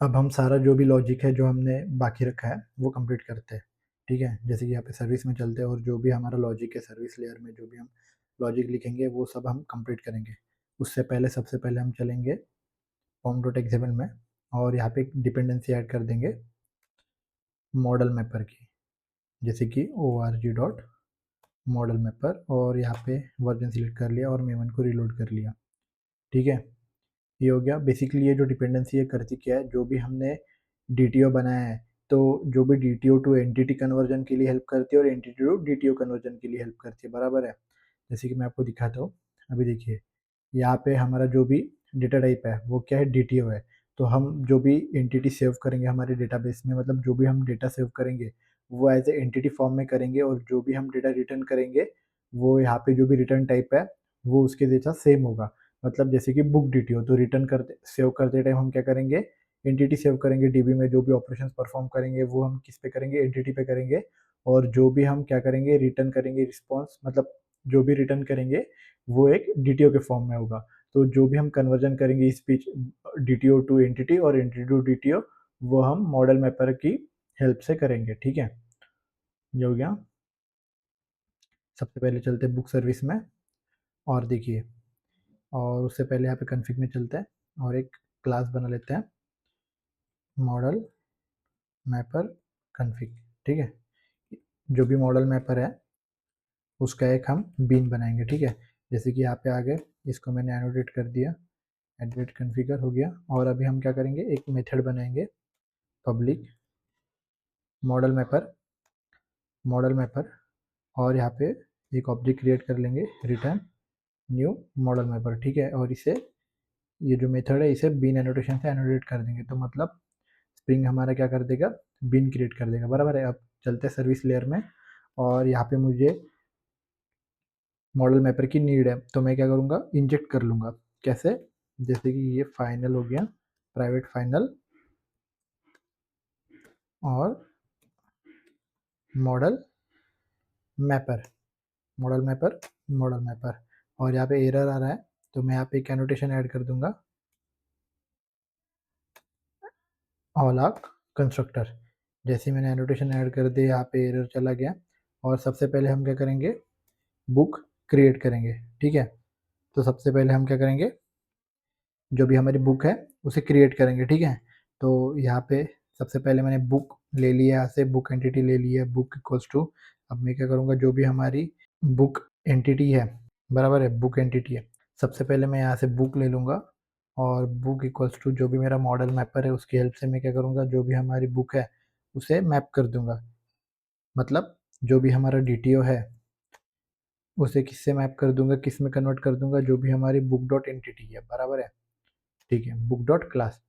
अब हम सारा जो भी लॉजिक है जो हमने बाकी रखा है वो कंप्लीट करते हैं। ठीक है, जैसे कि यहाँ पे सर्विस में चलते हैं और जो भी हमारा लॉजिक है सर्विस लेयर में जो भी हम लॉजिक लिखेंगे वो सब हम कंप्लीट करेंगे। उससे पहले सबसे पहले हम चलेंगे फॉर्म डॉट एक्सएमएल में और यहाँ पे एक डिपेंडेंसी ऐड कर देंगे मॉडल मैपर की, जैसे कि org डॉट मॉडल मैपर, और यहाँ पे वर्जन सिलेक्ट कर लिया और मेमन को रिलोड कर लिया। ठीक है, ये हो गया। बेसिकली ये जो डिपेंडेंसी है करती क्या है, जो भी हमने डीटीओ बनाया है तो जो भी डीटीओ टू एंटिटी कन्वर्जन के लिए हेल्प करती है और एंटिटी टू डीटीओ कन्वर्जन के लिए हेल्प करती है, बराबर है। जैसे कि मैं आपको दिखाता हूँ, अभी देखिए यहाँ पे हमारा जो भी डेटा टाइप है वो क्या है, डीटीओ है। तो हम जो भी एंटिटी सेव करेंगे हमारे डेटाबेस में, मतलब जो भी हम डेटा सेव करेंगे वो एज ए एंटिटी फॉर्म में करेंगे, और जो भी हम डेटा रिटर्न करेंगे वो यहाँ पे जो भी रिटर्न टाइप है वो उसके जैसा सेम होगा। मतलब जैसे कि बुक डीटीओ, तो रिटर्न करते सेव करते टाइम हम क्या करेंगे, एंटिटी सेव करेंगे डीबी में, जो भी ऑपरेशंस परफॉर्म करेंगे वो हम किस पे करेंगे, एंटिटी पे करेंगे। और जो भी हम क्या करेंगे, रिटर्न करेंगे रिस्पॉन्स, मतलब जो भी रिटर्न करेंगे वो एक डीटीओ के फॉर्म में होगा। तो जो भी हम कन्वर्जन करेंगे स्पीच डीटीओ टू एंटिटी और एंटिटी टू डीटीओ वो हम मॉडल मैपर की हेल्प से करेंगे। ठीक है, ये हो गया। सबसे पहले चलते हैं बुक सर्विस में और देखिए, और उससे पहले यहाँ पे कन्फिग में चलते हैं और एक क्लास बना लेते हैं मॉडल मैपर कन्फिग। ठीक है, जो भी मॉडल मैपर है उसका एक हम बीन बनाएंगे। ठीक है, जैसे कि यहाँ पे आ गए, इसको मैंने एनोटेट कर दिया, एडवेट कन्फिगर हो गया। और अभी हम क्या करेंगे, एक मेथड बनाएंगे पब्लिक मॉडल मैपर और यहाँ पे एक ऑब्जेक्ट क्रिएट कर लेंगे रिटर्न न्यू मॉडल मैपर। ठीक है, और इसे ये जो मेथड है इसे बीन एनोटेशन से एनोटेट कर देंगे, तो मतलब स्प्रिंग हमारा क्या कर देगा, बीन क्रिएट कर देगा, बराबर है। अब चलते हैं सर्विस लेयर में और यहाँ पे मुझे मॉडल मैपर की नीड है, तो मैं क्या करूँगा, इंजेक्ट कर लूँगा। कैसे, जैसे कि ये फाइनल हो गया, प्राइवेट फाइनल और model mapper model mapper model mapper. और यहाँ पे एरर आ रहा है तो मैं यहाँ पे एक एनोटेशन ऐड कर दूंगा, ऑल आर कंस्ट्रक्टर। जैसे मैंने एनोटेशन ऐड कर दिया, यहाँ पे एरर चला गया। और सबसे पहले हम क्या करेंगे, बुक क्रिएट करेंगे। ठीक है, तो सबसे पहले हम क्या करेंगे, जो भी हमारी बुक है उसे क्रिएट करेंगे। ठीक है, तो यहाँ पे सबसे पहले मैंने बुक ले लिया, यहाँ से बुक एंटिटी ले लिया, बुक इक्वल्स टू, अब मैं क्या करूँगा, जो भी हमारी बुक एंटिटी है, बराबर है, बुक एंटिटी है, सबसे पहले मैं यहाँ से बुक ले लूँगा और बुक इक्वल्स टू जो भी मेरा मॉडल मैपर है उसकी हेल्प से मैं क्या करूँगा, जो भी हमारी बुक है उसे मैप कर दूंगा। मतलब जो भी हमारा डीटीओ है उसे किससे मैप कर दूंगा, किस में कन्वर्ट कर दूंगा, जो भी हमारी बुक डॉट एंटिटी है, बराबर है। ठीक है, बुक डॉट क्लास।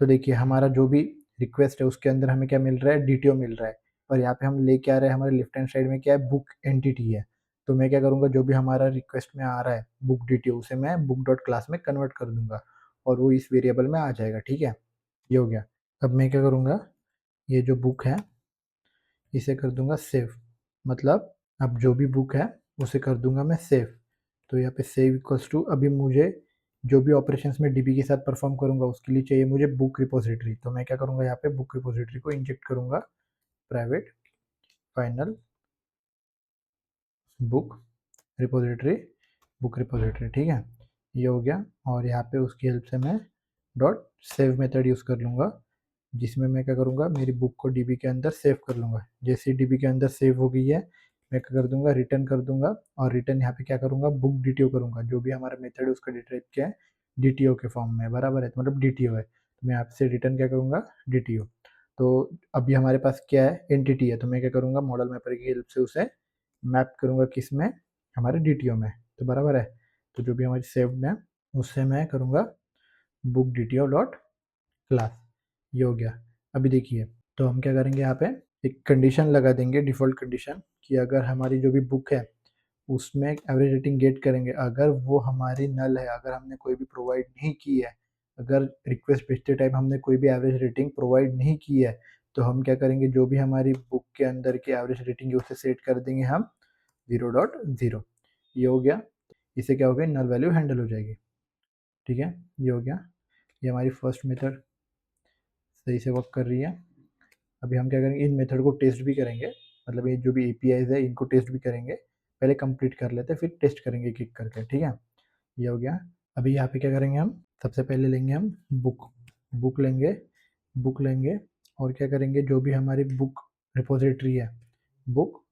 तो देखिए हमारा जो भी रिक्वेस्ट है उसके अंदर हमें क्या मिल रहा है, डीटीओ मिल रहा है। और यहाँ पे हम लेके आ रहे हैं, हमारे लेफ्ट हैंड साइड में क्या है, बुक एंटिटी है। तो मैं क्या करूँगा, जो भी हमारा रिक्वेस्ट में आ रहा है बुक डीटीओ उसे मैं बुक डॉट क्लास में कन्वर्ट कर दूंगा और वो इस वेरिएबल में आ जाएगा। ठीक है, ये हो गया। अब मैं क्या करूँगा, ये जो बुक है इसे कर दूंगा सेव, मतलब अब जो भी बुक है उसे कर दूंगा मैं सेव। तो यहाँ पे सेव इक्वल्स टू, अभी मुझे जो भी ऑपरेशंस में डीबी के साथ परफॉर्म करूंगा उसके लिए चाहिए मुझे बुक रिपोजिटरी। तो मैं क्या करूंगा, यहाँ पे बुक रिपोजिटरी को इंजेक्ट करूंगा, प्राइवेट फाइनल बुक रिपोजिटरी ठीक है, ये हो गया। और यहाँ पे उसकी हेल्प से मैं डॉट सेव मेथड यूज़ कर लूँगा, जिसमें मैं क्या करूँगा, मेरी बुक को डीबी के अंदर सेव कर लूँगा। जैसे डीबी के अंदर सेव हो गई है, मैं क्या कर दूंगा, रिटर्न कर दूंगा। और रिटर्न यहाँ पे क्या करूँगा, बुक डीटीओ करूँगा। जो भी हमारा मेथड है उसका डेटा टाइप क्या है, डीटीओ के फॉर्म में, बराबर है, तो मतलब डीटीओ है, तो मैं यहाँ से रिटर्न क्या करूँगा, डीटीओ। तो अभी हमारे पास क्या है, एंटिटी है, तो मैं क्या करूँगा, मॉडल मैपर की हेल्प से उसे मैप करूँगा किस में, हमारे डीटीओ में, तो बराबर है। तो जो भी हमारी सेव्ड है उससे मैं करूँगा बुक डीटीओ डॉट क्लास, ये हो गया। अभी देखिए, तो हम क्या करेंगे, यहाँ पे एक कंडीशन लगा देंगे, डिफ़ॉल्ट कंडीशन, कि अगर हमारी जो भी बुक है उसमें एवरेज रेटिंग गेट करेंगे, अगर वो हमारी नल है, अगर हमने कोई भी प्रोवाइड नहीं की है, अगर रिक्वेस्ट भेजते टाइम हमने कोई भी एवरेज रेटिंग प्रोवाइड नहीं की है, तो हम क्या करेंगे, जो भी हमारी बुक के अंदर की एवरेज रेटिंग है उसे सेट कर देंगे हम 0.0। ये हो गया, इससे क्या हो गया, नल वैल्यू हैंडल हो जाएगी। ठीक है, ये हो गया, ये हमारी फर्स्ट मेथड। सही से वर्क कर रही है। अभी हम क्या करेंगे, इन मेथड को टेस्ट भी करेंगे, मतलब ये जो भी एपीआईज है इनको टेस्ट भी करेंगे। पहले कंप्लीट कर लेते हैं फिर टेस्ट करेंगे एक एक करके, ठीक है। ये हो गया। अभी यहाँ पे क्या करेंगे हम, सबसे पहले लेंगे हम बुक, बुक लेंगे और क्या करेंगे, जो भी हमारी बुक रिपोजिटरी है, बुक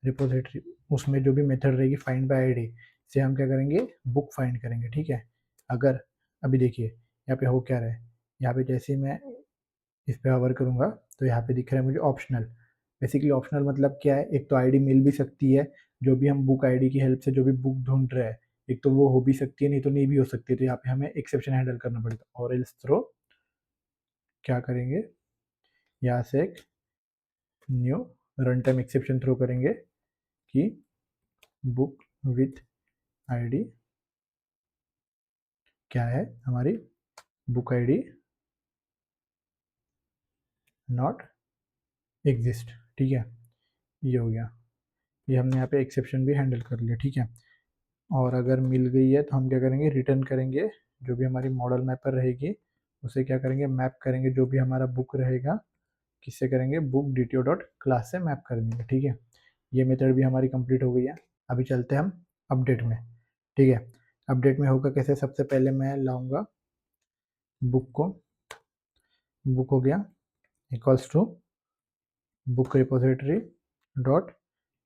रिपोजिटरी, उसमें जो भी मेथड रहेगी फाइंड बाय आईडी से हम क्या करेंगे, बुक फाइंड करेंगे, ठीक है। अगर अभी देखिए यहाँ पे हो क्या रहा है, यहाँ पे जैसे ही मैं इस पे होवर करूँगा तो यहाँ पे दिख रहा है मुझे ऑप्शनल। बेसिकली ऑप्शनल मतलब क्या है, एक तो आईडी मिल भी सकती है, जो भी हम बुक आईडी की हेल्प से जो भी बुक ढूंढ रहे हैं, एक तो वो हो भी सकती है, नहीं तो नहीं भी हो सकती है, तो यहाँ पे हमें एक्सेप्शन हैंडल करना पड़ेगा। और एल्स थ्रो क्या करेंगे, यहाँ से एक new run time exception throw करेंगे कि बुक विथ आईडी क्या है हमारी, बुक आईडी नॉट एग्जिस्ट, ठीक है। ये हो गया, ये हमने यहाँ पे एक्सेप्शन भी हैंडल कर लिया, ठीक है। और अगर मिल गई है तो हम क्या करेंगे, रिटर्न करेंगे, जो भी हमारी मॉडल मैपर रहेगी उसे क्या करेंगे, मैप करेंगे, जो भी हमारा बुक रहेगा किससे करेंगे, बुक डीटीओ डॉट क्लास से मैप कर देंगे, ठीक है। ये मेथड भी हमारी कंप्लीट हो गई है। अभी चलते हैं हम अपडेट में, ठीक है। अपडेट में होगा कैसे, सबसे पहले मैं लाऊंगा बुक को, बुक हो गया equals to book repository dot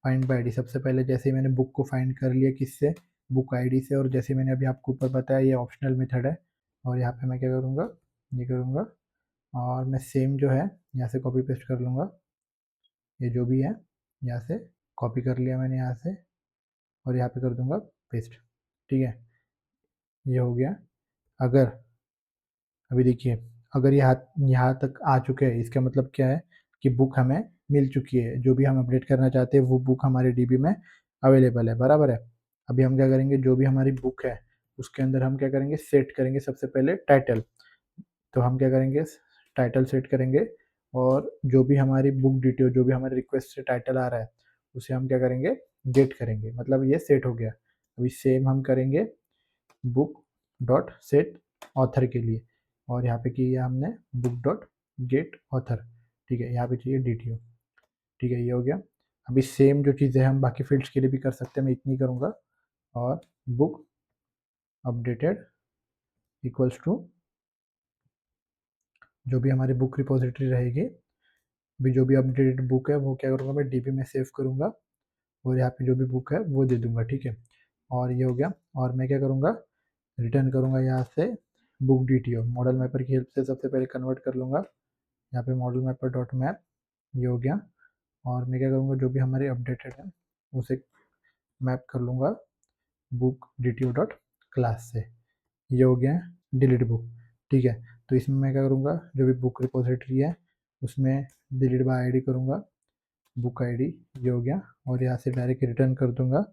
find by ID. सबसे पहले जैसे ही मैंने बुक को फाइंड कर लिया किससे, बुक आईडी से, और जैसे मैंने अभी आपको ऊपर बताया ये ऑप्शनल मेथड है। और यहाँ पे मैं क्या करूँगा, ये करूँगा और मैं सेम जो है यहाँ से कॉपी पेस्ट कर लूँगा, ये जो भी है यहाँ से कॉपी कर लिया मैंने यहाँ से, और यहाँ पे कर दूँगा पेस्ट, ठीक है। ये हो गया। अगर अभी देखिए, अगर यहाँ तक आ चुके हैं, इसका मतलब क्या है कि बुक हमें मिल चुकी है, जो भी हम अपडेट करना चाहते हैं वो बुक हमारे डीबी में अवेलेबल है, बराबर है। अभी हम क्या करेंगे, जो भी हमारी बुक है उसके अंदर हम क्या करेंगे, सेट करेंगे सबसे पहले टाइटल। तो हम क्या करेंगे, टाइटल सेट करेंगे, और जो भी हमारी बुक डिटेल, जो भी हमारे रिक्वेस्ट से टाइटल आ रहा है उसे हम क्या करेंगे, गेट करेंगे, मतलब ये सेट हो गया। अभी सेम हम करेंगे बुक डॉट सेट ऑथर के लिए, और यहाँ पे किया हमने बुक डॉट गेट ऑथर, ठीक है। यहाँ पे चाहिए डीटीओ, ठीक है। ये हो गया। अभी सेम जो चीज़ें हम बाकी फील्ड्स के लिए भी कर सकते हैं, मैं इतनी करूँगा, और बुक अपडेटेड इक्वल्स टू जो भी हमारी बुक रिपोजिटरी रहेगी, भी जो भी अपडेटेड बुक है वो क्या करूँगा, मैं डीबी में सेव करूँगा, और यहाँ पे जो भी बुक है वो दे दूँगा, ठीक है। और ये हो गया। और मैं क्या करूँगा, रिटर्न करूँगा यहाँ से बुक डीटीओ, मॉडल मैपर की हेल्प से सबसे पहले कन्वर्ट कर लूँगा, यहाँ पे मॉडल मैपर डॉट मैप, ये हो गया। और मैं क्या करूँगा, जो भी हमारे अपडेटेड है उसे मैप कर लूँगा बुक डीटीओ डॉट क्लास से, ये हो गया डिलीट बुक, ठीक है। तो इसमें मैं क्या करूँगा, जो भी बुक रिपोजिटरी है उसमें डिलीट बाय आईडी करूँगा, बुक आईडी, ये हो गया। और यहाँ से डायरेक्ट रिटर्न कर दूंगा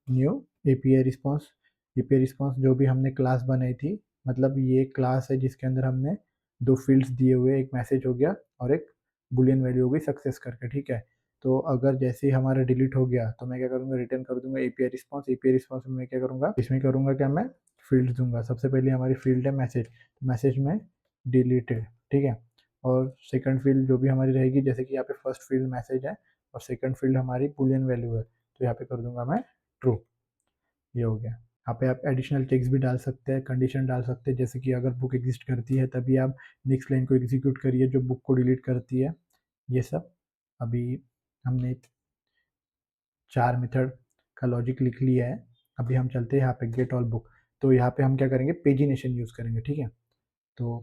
new API response. API response जो भी हमने क्लास बनाई थी, मतलब ये क्लास है जिसके अंदर हमने दो फील्ड्स दिए हुए, एक मैसेज हो गया और एक बुलियन वैल्यू हो गई सक्सेस करके, ठीक है। तो अगर जैसे ही हमारा डिलीट हो गया तो मैं क्या करूँगा, रिटर्न कर दूंगा एपीआई रिस्पॉन्स। एपीआई रिस्पॉन्स में मैं क्या करूँगा, इसमें करूँगा क्या, मैं फील्ड दूंगा। सबसे पहले हमारी फील्ड है मैसेज, मैसेज में डिलीटेड, ठीक है। और सेकंड फील्ड जो भी हमारी रहेगी, जैसे कि यहाँ पे फर्स्ट फील्ड मैसेज है और सेकंड फील्ड हमारी बुलियन वैल्यू है, तो यहाँ पे कर दूंगा मैं ट्रू, ये हो गया। यहाँ पे आप एडिशनल चेक्स भी डाल सकते हैं, कंडीशन डाल सकते हैं, जैसे कि अगर बुक एग्जिस्ट करती है तभी आप नेक्स्ट लाइन को एग्जीक्यूट करिए जो बुक को डिलीट करती है, ये सब। अभी हमने 4 मेथड का लॉजिक लिख लिया है। अभी हम चलते हैं यहाँ पे गेट ऑल बुक। तो यहाँ पे हम क्या करेंगे, पेजिनेशन यूज़ करेंगे, ठीक है। तो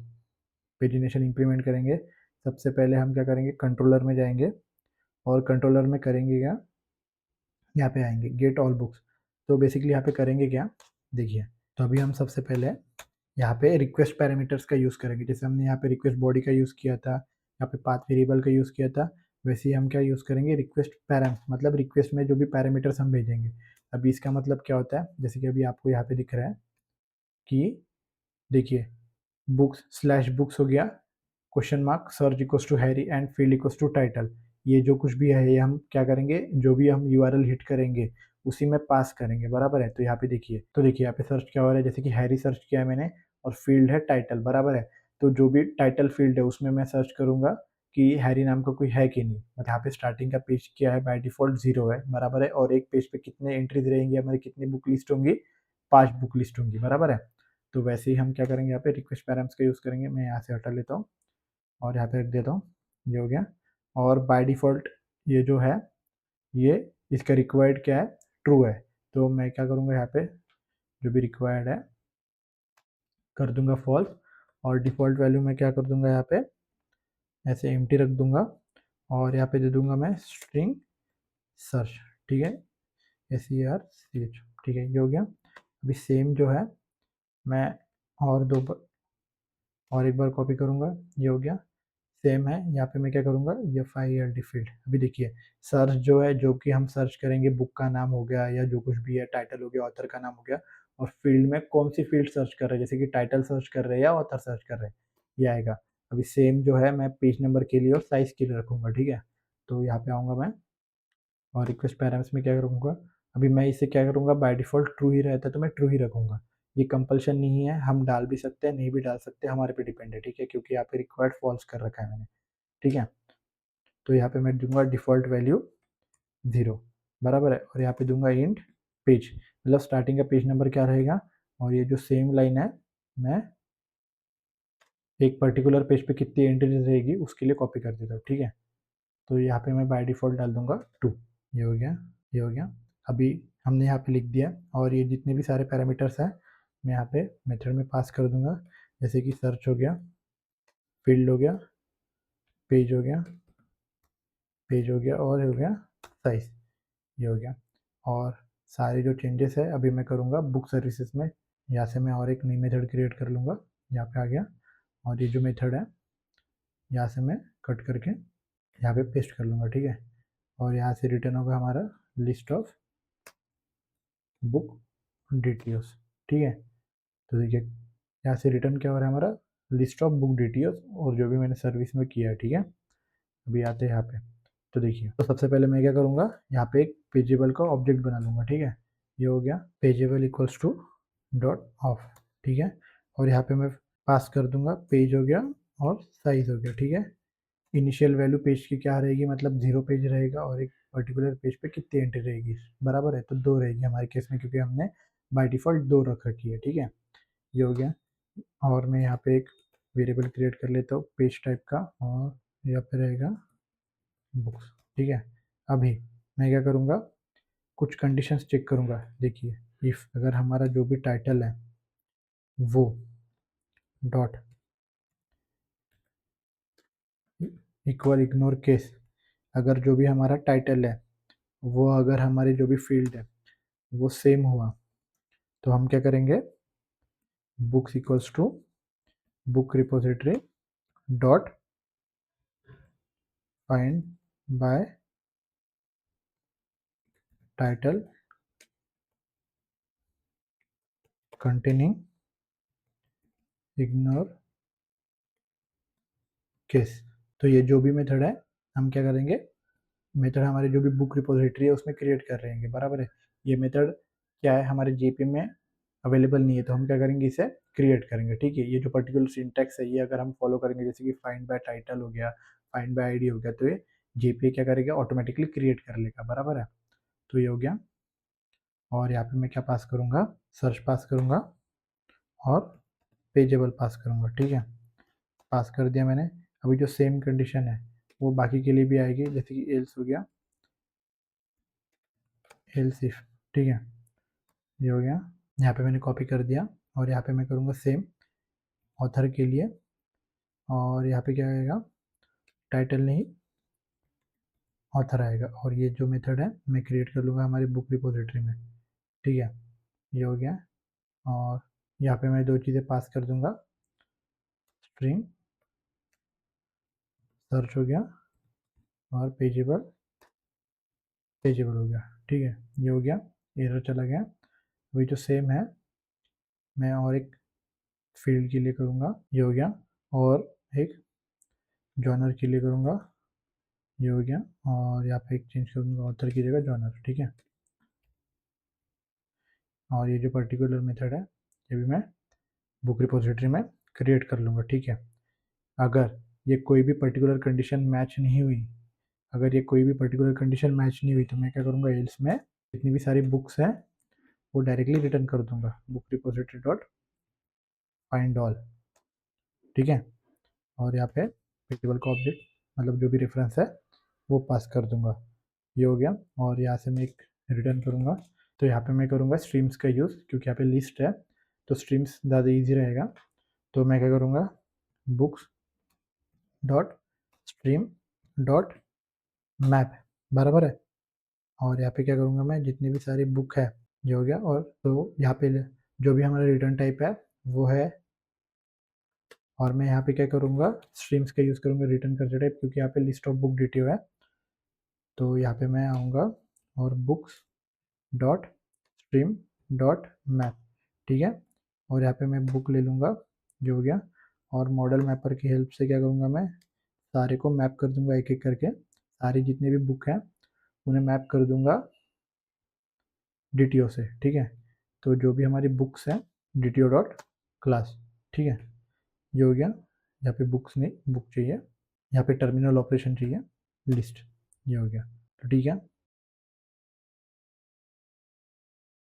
पेजिनेशन इंप्लीमेंट करेंगे। सबसे पहले हम क्या करेंगे, कंट्रोलर में जाएंगे, और कंट्रोलर में करेंगे क्या, यहाँ पे आएंगे गेट ऑल बुक्स। तो बेसिकली यहाँ पे करेंगे क्या, देखिए। तो अभी हम सबसे पहले यहाँ पे रिक्वेस्ट पैरामीटर्स का यूज़ करेंगे, जैसे हमने यहाँ पे रिक्वेस्ट बॉडी का यूज़ किया था, यहाँ पे पाथ वेरिएबल का यूज़ किया था, वैसे ही हम क्या यूज़ करेंगे, रिक्वेस्ट पैराम, मतलब रिक्वेस्ट में जो भी पैरामीटर्स हम भेजेंगे। अभी इसका मतलब क्या होता है, जैसे कि अभी आपको यहाँ पे दिख रहा है कि देखिए बुक्स स्लैश बुक्स हो गया, question mark search equals to Harry and field equals to title. ये जो कुछ भी है ये हम क्या करेंगे, जो भी हम यूआरएल हिट करेंगे उसी में पास करेंगे, बराबर है। तो यहाँ पे देखिए, तो देखिए यहाँ पे सर्च क्या हो रहा है, जैसे कि हैरी सर्च किया है मैंने और फील्ड है टाइटल, बराबर है। तो जो भी टाइटल फील्ड है उसमें मैं सर्च करूँगा कि हैरी नाम का कोई है कि नहीं। मतलब यहाँ पे स्टार्टिंग का पेज क्या है, बाय डिफ़ॉल्ट 0 है, बराबर है, और एक पेज पे कितने एंट्रीज़ रहेंगी हमारी, कितनी बुक लिस्ट होंगी, 5 बुक लिस्ट होंगी, बराबर है। तो वैसे ही हम क्या करेंगे, यहाँ पे रिक्वेस्ट पैराम्स का यूज़ करेंगे। मैं यहाँ से हटा लेता हूँ और यहाँ पे रख देता हूँ, ये हो गया। और बाय डिफ़ॉल्ट ये जो है, ये इसका रिक्वायर्ड क्या है, ट्रू है। तो मैं क्या करूँगा, यहाँ पे जो भी रिक्वायर्ड है कर दूंगा फॉल्स, और डिफ़ॉल्ट वैल्यू मैं क्या कर दूंगा, यहाँ पे ऐसे एम्प्टी रख दूंगा, और यहाँ पे दे दूंगा मैं स्ट्रिंग सर्च, ठीक है, SERCH, ठीक है, ये हो गया। अभी सेम जो है मैं और और एक बार कॉपी करूंगा, ये हो गया। सेम है, यहाँ पे मैं क्या करूंगा, FILD फील्ड। अभी देखिए सर्च जो है, जो कि हम सर्च करेंगे, बुक का नाम हो गया या जो कुछ भी है, टाइटल हो गया, ऑथर का नाम हो गया, और फील्ड में कौन सी फील्ड सर्च कर रहे हैं, जैसे कि टाइटल सर्च कर रहे हैं या ऑथर सर्च कर रहे हैं, ये आएगा। अभी सेम जो है मैं पेज नंबर के लिए और साइज के लिए रखूंगा, ठीक है। तो यहाँ पे आऊँगा मैं, और रिक्वेस्ट पैरामीटर्स में क्या करूँगा, अभी मैं इसे क्या करूँगा, बाय डिफ़ॉल्ट ट्रू ही रहता है तो मैं ट्रू ही रखूँगा। ये कंपल्शन नहीं है, हम डाल भी सकते हैं, नहीं भी डाल सकते, हमारे पे डिपेंड है, ठीक है, क्योंकि यहाँ पे रिक्वायर्ड फॉल्स कर रखा है मैंने, ठीक है। तो यहाँ पे मैं दूंगा डिफ़ॉल्ट वैल्यू 0, बराबर है, और यहाँ पे दूंगा इंट पेज, मतलब स्टार्टिंग का पेज नंबर क्या रहेगा, और ये जो सेम लाइन है मैं एक पर्टिकुलर पेज पे कितनी एंट्रीज रहेगी उसके लिए कॉपी कर देता हूँ, ठीक है। तो यहाँ पे मैं बाय डिफ़ॉल्ट डाल दूंगा 2, ये हो गया, ये हो गया। अभी हमने यहाँ पे लिख दिया, और ये जितने भी सारे पैरामीटर्स हैं मैं यहाँ पे मेथड में पास कर दूंगा, जैसे कि सर्च हो गया, फील्ड हो गया, पेज हो गया, पेज हो गया, और हो गया साइज, ये हो गया। और सारे जो चेंजेस है अभी मैं करूँगा बुक सर्विसेज में, यहाँ से मैं और एक नई मेथड क्रिएट कर लूँगा, यहाँ पे आ गया, और ये जो मेथड है यहाँ से मैं कट करके यहाँ पे पेस्ट कर लूँगा, ठीक है। और यहाँ से रिटर्न होगा हमारा लिस्ट ऑफ बुक डिटेल्स, ठीक है। तो देखिए यहाँ से रिटर्न क्या हो रहा है हमारा, लिस्ट ऑफ बुक डिटेल्स, और जो भी मैंने सर्विस में किया है, ठीक है। अभी आते हैं यहाँ पे, तो देखिए, तो सबसे पहले मैं क्या करूँगा, यहाँ पे एक पेजेबल का ऑब्जेक्ट बना लूँगा, ठीक है। ये हो गया पेजेबल इक्वल्स टू डॉट ऑफ, ठीक है। और यहाँ पे मैं पास कर दूंगा पेज हो गया और साइज हो गया, ठीक है। इनिशियल वैल्यू पेज की क्या रहेगी, मतलब 0 पेज रहेगा, और एक पर्टिकुलर पेज पे कितनी एंट्री रहेगी, बराबर है, तो 2 रहेगी हमारे केस में, क्योंकि हमने बाय डिफ़ॉल्ट 2 रख रखी है, ठीक है। ये हो गया। और मैं यहाँ पे एक वेरिएबल क्रिएट कर लेता हूँ पेज टाइप का, और यहाँ पे रहेगा बुक्स, ठीक है। अभी मैं क्या करूँगा, कुछ कंडीशंस चेक करूँगा। देखिए, इफ़ अगर हमारा जो भी टाइटल है वो डॉट इक्वल इग्नोर केस, अगर जो भी हमारा टाइटल है वो, अगर हमारी जो भी फील्ड है वो सेम हुआ, तो हम क्या करेंगे, books equals to book repository dot find by title containing ignore case. तो ये जो भी मेथड है हम क्या करेंगे, मेथड हमारे जो भी बुक रिपोजिटरी है उसमें क्रिएट कर रहे हैं, बराबर है। ये मेथड क्या है, हमारे जेपी में अवेलेबल नहीं है, तो हम क्या करेंगे, इसे क्रिएट करेंगे, ठीक है। ये जो पर्टिकुलर सिंटैक्स है ये अगर हम फॉलो करेंगे, जैसे कि फाइंड बाय टाइटल हो गया, फाइंड बाय आईडी हो गया, तो ये जेपी क्या करेगा, ऑटोमेटिकली क्रिएट कर लेगा, बराबर है। तो ये हो गया। और यहाँ पे मैं क्या पास करूँगा, सर्च पास करूँगा और पेजेबल पास करूँगा, ठीक है। पास कर दिया मैंने। अभी जो सेम कंडीशन है वो बाकी के लिए भी आएगी, जैसे कि एल्स हो गया, एल्स इफ, ठीक है, ये हो गया। यहाँ पे मैंने कॉपी कर दिया, और यहाँ पे मैं करूँगा सेम ऑथर के लिए, और यहाँ पे क्या आएगा, टाइटल नहीं ऑथर आएगा, और ये जो मेथड है मैं क्रिएट कर लूँगा हमारी बुक रिपोजिटरी में, ठीक है, ये हो गया। और यहाँ पे मैं 2 चीज़ें पास कर दूँगा, स्ट्रिंग सर्च हो गया, और पेजेबल पेजेबल हो गया, ठीक है, ये हो गया। एरर चला गया। वही जो सेम है मैं और एक फील्ड के लिए करूँगा, ये हो गया, और एक जॉनर के लिए करूँगा, ये हो गया, और यहाँ पे एक चेंज करूँगा ऑथर की जगह जॉनर, ठीक है। और ये जो पर्टिकुलर मेथड है ये भी मैं बुक रिपोजिटरी में क्रिएट कर लूँगा, ठीक है। अगर ये कोई भी पर्टिकुलर कंडीशन मैच नहीं हुई, अगर ये कोई भी पर्टिकुलर कंडीशन मैच नहीं हुई तो मैं क्या करूँगा, एल्स में जितनी भी सारी बुक्स हैं वो डायरेक्टली रिटर्न कर दूंगा, book repository dot find all. ठीक है, और यहाँ पे वेरिएबल का ऑब्जेक्ट मतलब जो भी रेफरेंस है वो पास कर दूंगा। ये हो गया। और यहाँ से मैं एक रिटर्न करूँगा, तो यहाँ पे मैं करूँगा स्ट्रीम्स का यूज़, क्योंकि यहाँ पे लिस्ट है तो स्ट्रीम्स ज़्यादा ईजी रहेगा। तो मैं क्या करूँगा, books dot stream dot map बराबर है। और यहाँ पे क्या करूँगा, मैं जितनी भी सारी बुक है ये हो गया। और तो यहाँ पे जो भी हमारा रिटर्न टाइप है वो है, और मैं यहाँ पे क्या करूँगा, स्ट्रीम्स का यूज़ करूँगा रिटर्न करते टाइप, क्योंकि यहाँ पे लिस्ट ऑफ बुक डिटेल है। तो यहाँ पे मैं आऊँगा और books dot stream dot map, ठीक है। और यहाँ पे मैं बुक ले लूँगा, जो हो गया। और मॉडल मैपर की हेल्प से क्या करूँगा, मैं सारे को मैप कर दूंगा एक एक करके, सारी जितने भी बुक हैं उन्हें मैप कर दूंगा DTO से, ठीक है। तो जो भी हमारी बुक्स हैं DTO डॉट क्लास, ठीक है। ये हो गया। यहाँ पे बुक्स नहीं, बुक चाहिए, यहाँ पे टर्मिनल ऑपरेशन चाहिए, लिस्ट, ये हो गया। तो ठीक है,